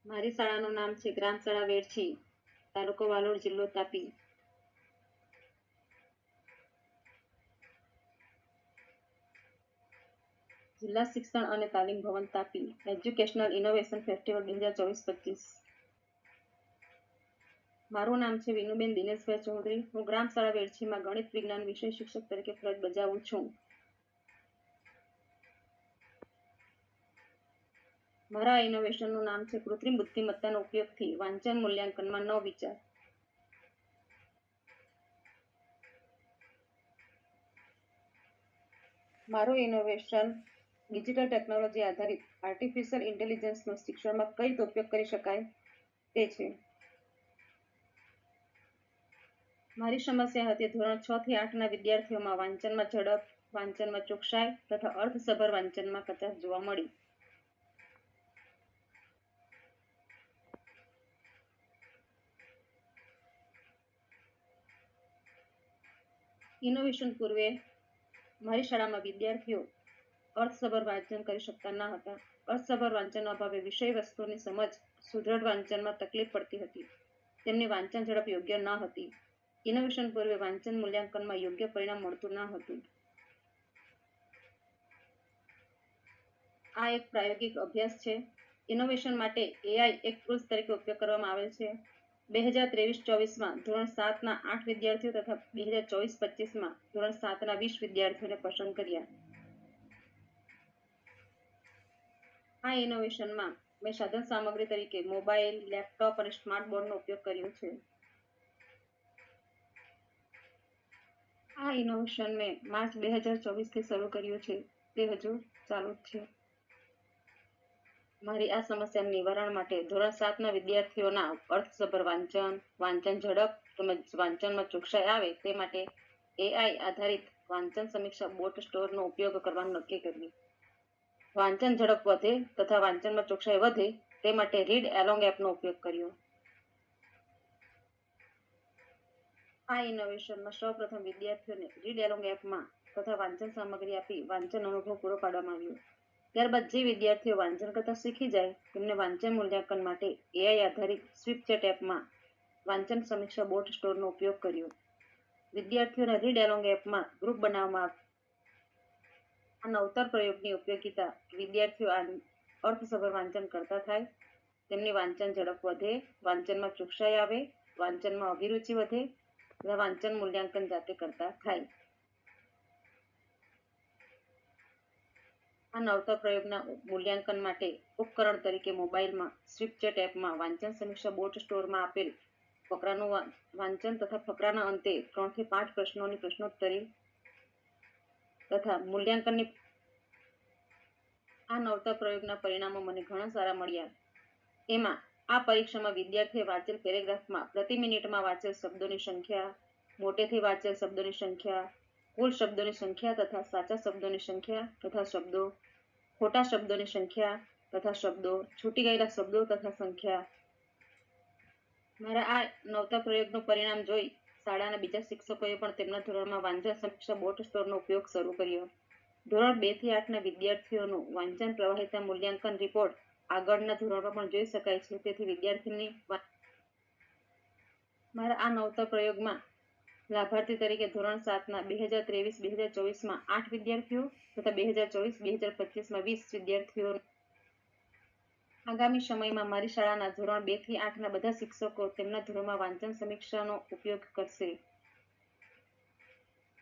મારી શાળાનું નામ છે ગ્રામ શાળા વેરછી, તાલુકો વાલોડ, જિલ્લો તાપી. જિલ્લા શિક્ષણ અને તાલીમ ભવન તાપી. Educational innovation festival 2024-25. મારું નામ છે વિનુબેન દિનેશભાઈ ચૌધરી. હું ગ્રામ શાળા વેરછીમાં ગણિત વિજ્ઞાન વિષય શિક્ષક તરીકે ફરજ બજાવું છું. મારા ઇનોવેશનનું નામ છે કૃત્રિમ બુદ્ધિમત્તાનો ઉપયોગથી વાંચન મૂલ્યાંકનમાં નવ વિચાર. મારું ઇનોવેશન ડિજિટલ ટેકનોલોજી આધારિત આર્ટિફિશિયલ ઇન્ટેલિજન્સનો શિક્ષણમાં કઈ રીતે ઉપયોગ કરી શકાય તે છે. મારી સમસ્યા હતી ધોરણ 6 થી 8ના વિદ્યાર્થીઓમાં વાંચનમાં ઝડપ, વાંચનમાં ચોકસાઈ તથા અર્થસભર વાંચનમાં કચાશ જોવા મળી. ઇનોવેશન પૂર્વે મારી શાળામાં વિદ્યાર્થીઓ અર્થસભર વાંચન કરી શકતા ન હતા. અર્થસભર વાંચનના અભાવે વિષય વસ્તુની સમજ, સુદૃઢ વાંચનમાં તકલીફ પડતી હતી. તેમની વાંચન ઝડપ યોગ્ય ન હતી. ઇનોવેશન પૂર્વે વાંચન મૂલ્યાંકનમાં યોગ્ય પરિણામ મળતું ન હતું. આ એક પ્રાયોગિક અભ્યાસ છે. ઇનોવેશન માટે AI એક ટૂલ્સ તરીકે ઉપયોગ કરવામાં આવેલ છે. 2023-24માં ધોરણ 7ના 8 વિદ્યાર્થીઓ તથા 2024-25માં ધોરણ 7ના 20 વિદ્યાર્થીઓને પસંદ કર્યા. આ ઇનોવેશનમાં મેં સાધન સામગ્રી તરીકે મોબાઈલ, લેપટોપ અને સ્માર્ટ બોર્ડનો ઉપયોગ કર્યો છે. આ ઇનોવેશન મેં માર્ચ 2024થી શરૂ કર્યું છે. તે હજુ ચાલુ જ છે. મારી આ સમસ્યાના નિવારણ માટે ધોરણ 7ના વિદ્યાર્થીઓના અર્થસભર વાંચન, વાંચન ઝડપ તેમજ વાંચનમાં ચોકસાઈ આવે તે માટે AI આધારિત વાંચન સમીક્ષા બોટ સ્ટોરનો ઉપયોગ કરવાનું નક્કી કર્યું. વાંચન ઝડપ વધે તથા વાંચનમાં ચોકસાઈ વધે તે માટે રીડ એલોંગ એપનો ઉપયોગ કર્યો. આ ઇનોવેશનમાં સૌપ્રથમ વિદ્યાર્થીઓને રીડ એલોંગ એપમાં તથા વાંચન સામગ્રી આપી વાંચન અનુભવ પૂરો પાડવામાં આવ્યો. ત્યારબાદ જે વિદ્યાર્થીઓ વાંચન કરતા શીખી જાય તેમને વાંચન મૂલ્યાંકન માટે AI આધારિત સ્વિપચેટ એપમાં વાંચન સમીક્ષા બોટ સ્ટોરનો ઉપયોગ કર્યો. વિદ્યાર્થીઓના રીડ એલોંગ એપમાં ગ્રુપ બનાવવામાં આ નવતર પ્રયોગની ઉપયોગિતા વિદ્યાર્થીઓ અર્થસભર વાંચન કરતા થાય, તેમની વાંચન ઝડપ વધે, વાંચનમાં ચોકસાઈ આવે, વાંચનમાં અભિરુચિ વધે તથા વાંચન મૂલ્યાંકન જાતે કરતા થાય. આ નવતર પ્રયોગના મૂલ્યાંકન માટે ઉપકરણ તરીકે મોબાઈલમાં સ્વિપચેટ એપમાં વાંચન સમીક્ષા બોટ સ્ટોરમાં આપેલ ફકરાનું વાંચન તથા ફકરાના અંતે 3 થી 5 પ્રશ્નોની પ્રશ્નોત્તરી તથા મૂલ્યાંકનની. આ નવતર પ્રયોગના પરિણામો મને ઘણા સારા મળ્યા. એમાં આ પરીક્ષામાં વિદ્યાર્થીએ વાંચેલ પેરેગ્રાફમાં પ્રતિ મિનિટમાં વાંચેલ શબ્દોની સંખ્યા, મોટેથી વાંચેલ શબ્દોની સંખ્યા, કુલ શબ્દોની સંખ્યા તથા સાચા શબ્દોની સંખ્યા તથા શબ્દો, ખોટા શબ્દોની સંખ્યા તથા શબ્દો, છૂટી ગયેલા શબ્દો તથા સંખ્યા. મારા આ નવતર પ્રયોગનું પરિણામ જોઈ શાળાના બીજા શિક્ષકોએ પણ તેમના ધોરણમાં વાંચન સમીક્ષા બોટ સ્ટોરનો ઉપયોગ શરૂ કર્યો. ધોરણ 2 થી 8ના વિદ્યાર્થીઓનું વાંચન પ્રવાહિતા મૂલ્યાંકન રિપોર્ટ આગળના ધોરણમાં પણ જોઈ શકાય છે. તેથી વિદ્યાર્થીની મારા આ નવતર પ્રયોગમાં લાભાર્થી તરીકે ધોરણ 7ના 2023-2024માં 8 વિદ્યાર્થીઓ તથા 2024-2025માં 20 વિદ્યાર્થીઓ. આગામી સમયમાં મારી શાળાના ધોરણ 2 થી 8ના બધા શિક્ષકો તેમના ધોરણમાં વાંચન સમીક્ષાનો ઉપયોગ કરશે.